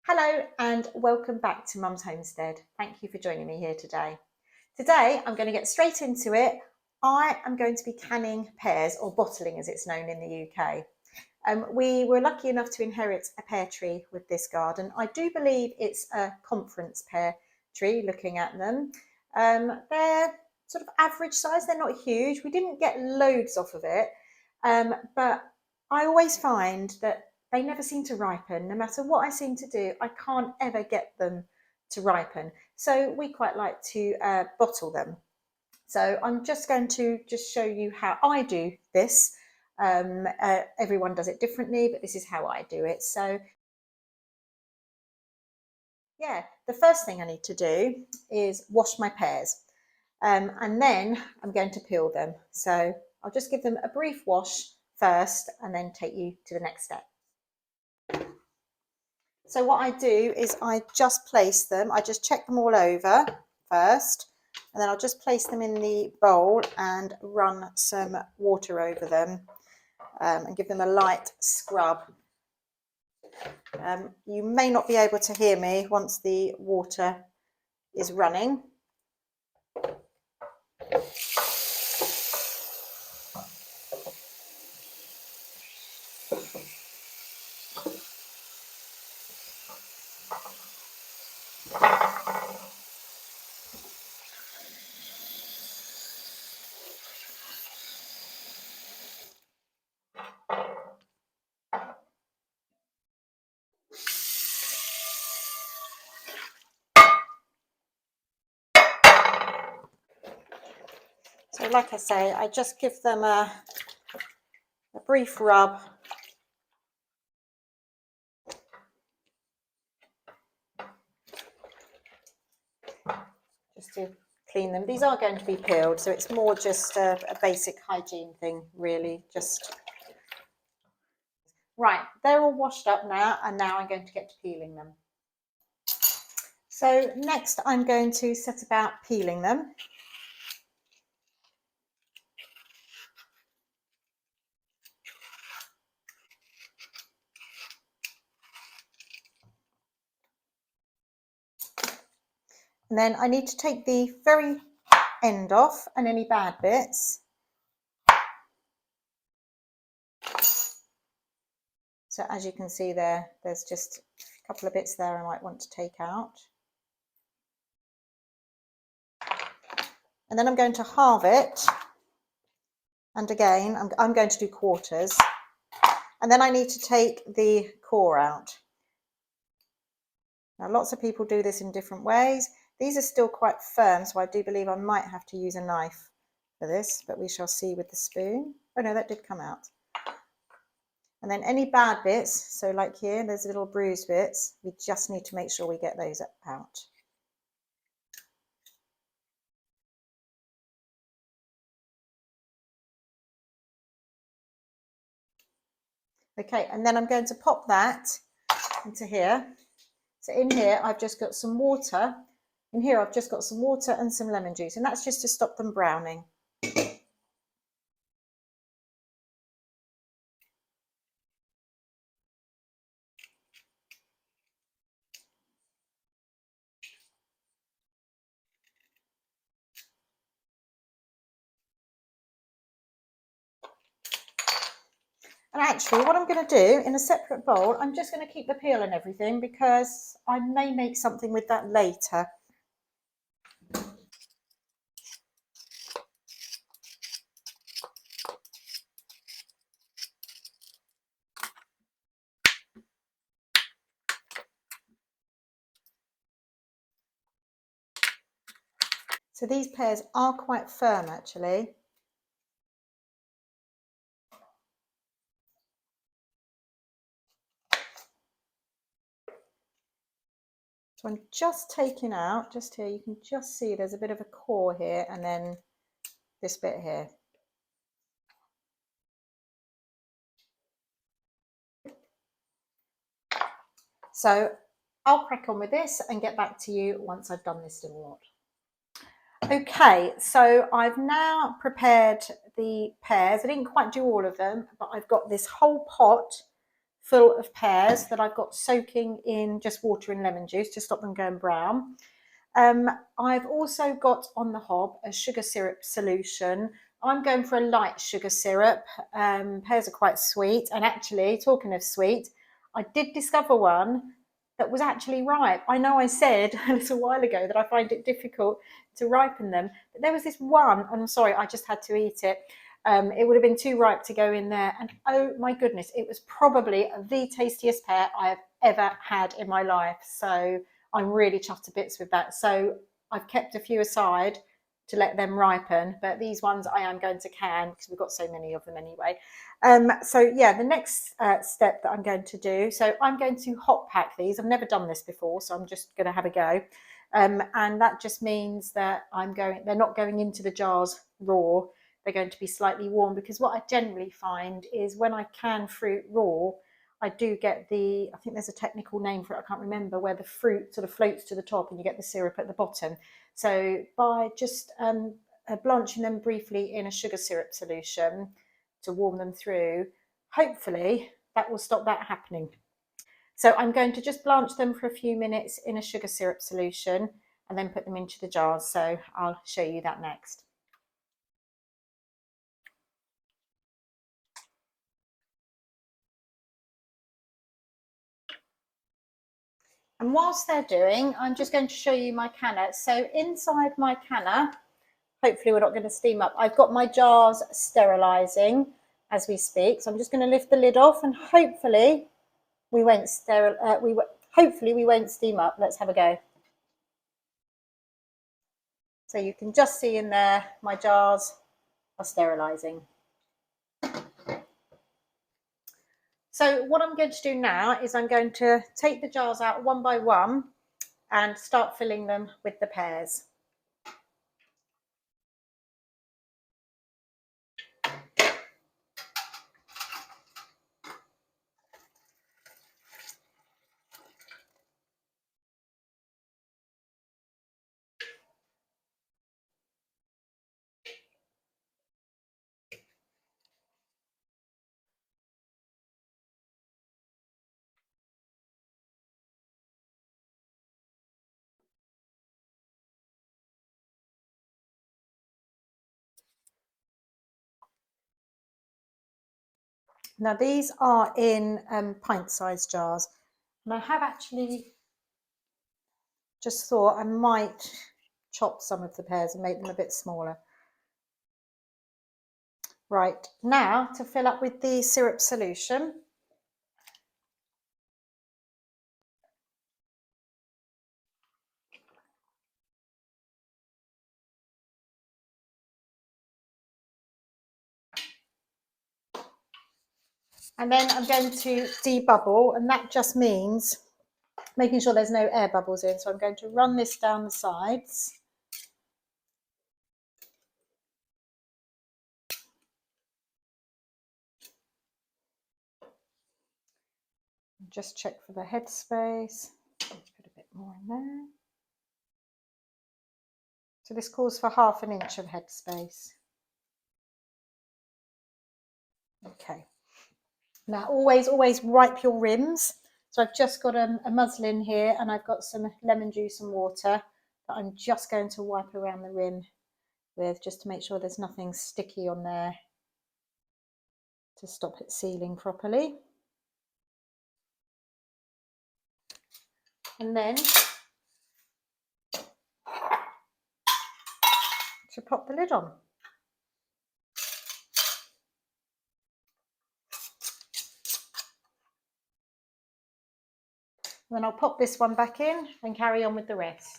Hello and welcome back to Mum's Homestead. Thank you for joining me here today. Today I'm going to get straight into it. I am going to be canning pears, or bottling as it's known in the UK. We were lucky enough to inherit a pear tree with this garden. I do believe it's a conference pear tree, looking at them. They're sort of average size, they're not huge. We didn't get loads off of it, but I always find that they never seem to ripen. No matter what I seem to do, I can't ever get them to ripen. So we quite like to bottle them. So I'm just going to show you how I do this. Everyone does it differently, but this is how I do it. So yeah, the first thing I need to do is wash my pears. And then I'm going to peel them. So I'll just give them a brief wash first and then take you to the next step. So what I do is I just place them, I just check them all over first, and then I'll just place them in the bowl and run some water over them and give them a light scrub. You may not be able to hear me once the water is running. So like I say, I just give them a brief rub. Just to clean them. These are going to be peeled, so it's more just a basic hygiene thing, really. Right, they're all washed up now, and now I'm going to get to peeling them. So next I'm going to set about peeling them. And then I need to take the very end off and any bad bits. So as you can see there's just a couple of bits there I might want to take out. And then I'm going to halve it. And again, I'm going to do quarters. And then I need to take the core out. Now, lots of people do this in different ways. These are still quite firm, so I do believe I might have to use a knife for this, but we shall see with the spoon. Oh no, that did come out. And then any bad bits, so like here, there's little bruised bits, we just need to make sure we get those out. Okay, and then I'm going to pop that into here. So in here, I've just got some water. In here, I've just got some water and some lemon juice, and that's just to stop them browning. And actually, what I'm going to do in a separate bowl, I'm just going to keep the peel and everything because I may make something with that later. So these pears are quite firm actually. So I'm just taking out, just here, you can just see there's a bit of a core here and then this bit here. So I'll crack on with this and get back to you once I've done this little lot. Okay, so I've now prepared the pears. I didn't quite do all of them, but I've got this whole pot full of pears that I've got soaking in just water and lemon juice to stop them going brown. I've also got on the hob a sugar syrup solution. I'm going for a light sugar syrup. Pears are quite sweet, and actually, talking of sweet, I did discover one that was actually ripe. I know I said a little while ago that I find it difficult to ripen them, but there was this one, and I'm sorry, I just had to eat it. It would have been too ripe to go in there, and oh my goodness, it was probably the tastiest pear I have ever had in my life. So I'm really chuffed to bits with that. So I've kept a few aside to let them ripen, but these ones I am going to can because we've got so many of them anyway. So yeah, the next step that I'm going to do, so I'm going to hot pack these. I've never done this before, so I'm just going to have a go. And that just means that they're not going into the jars raw. They're going to be slightly warm, because what I generally find is when I can fruit raw, I do get I think there's a technical name for it, I can't remember, where the fruit sort of floats to the top and you get the syrup at the bottom. So by just blanching them briefly in a sugar syrup solution to warm them through, hopefully that will stop that happening. So I'm going to just blanch them for a few minutes in a sugar syrup solution and then put them into the jars. So I'll show you that next. And whilst they're doing, I'm just going to show you my canner. So inside my canner, hopefully we're not going to steam up, I've got my jars sterilising as we speak. So I'm just going to lift the lid off, and hopefully we won't hopefully we won't steam up. Let's have a go. So you can just see in there, my jars are sterilising. So what I'm going to do now is I'm going to take the jars out one by one and start filling them with the pears. Now these are in pint-sized jars, and I have actually just thought I might chop some of the pears and make them a bit smaller. Right, now to fill up with the syrup solution. And then I'm going to debubble, and that just means making sure there's no air bubbles in. So I'm going to run this down the sides. Just check for the headspace. Put a bit more in there. So this calls for 1/2 inch of headspace. Okay. Now always wipe your rims. So I've just got a muslin here, and I've got some lemon juice and water that I'm just going to wipe around the rim with, just to make sure there's nothing sticky on there to stop it sealing properly. And then to pop the lid on. Then I'll pop this one back in and carry on with the rest.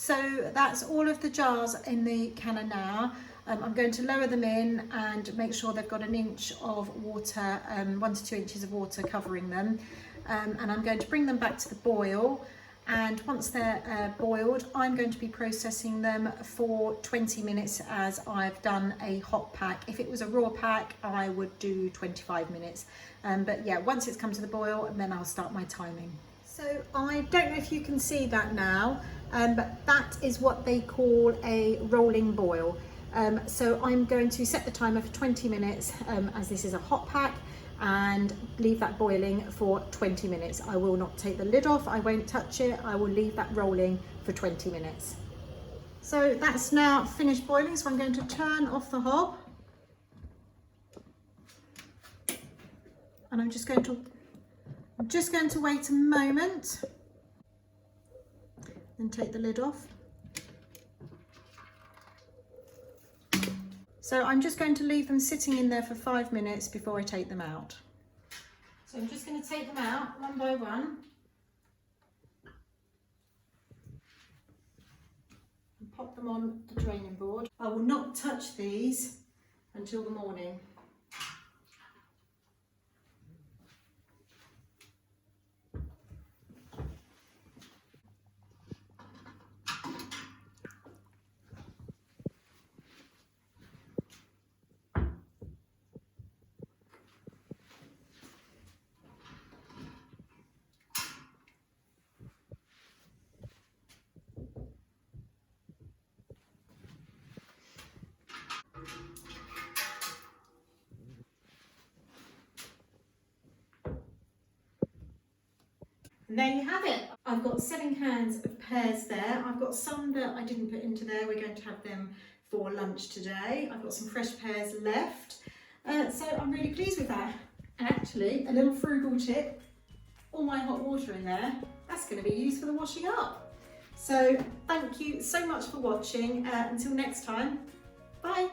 So that's all of the jars in the canner now. I'm going to lower them in and make sure they've got an inch of water, 1 to 2 inches of water covering them. And I'm going to bring them back to the boil. And once they're boiled, I'm going to be processing them for 20 minutes as I've done a hot pack. If it was a raw pack, I would do 25 minutes. But yeah, once it's come to the boil, then I'll start my timing. So I don't know if you can see that now, but that is what they call a rolling boil. So I'm going to set the timer for 20 minutes as this is a hot pack, and leave that boiling for 20 minutes. I will not take the lid off, I won't touch it, I will leave that rolling for 20 minutes. So that's now finished boiling, so I'm going to turn off the hob. And I'm just going to wait a moment and take the lid off. So I'm just going to leave them sitting in there for 5 minutes before I take them out. So I'm just going to take them out one by one. And pop them on the draining board. I will not touch these until the morning. And there you have it. I've got 7 cans of pears there. I've got some that I didn't put into there. We're going to have them for lunch today. I've got some fresh pears left. So I'm really pleased with that. And actually, a little frugal tip, all my hot water in there, that's going to be used for the washing up. So thank you so much for watching. Until next time, bye.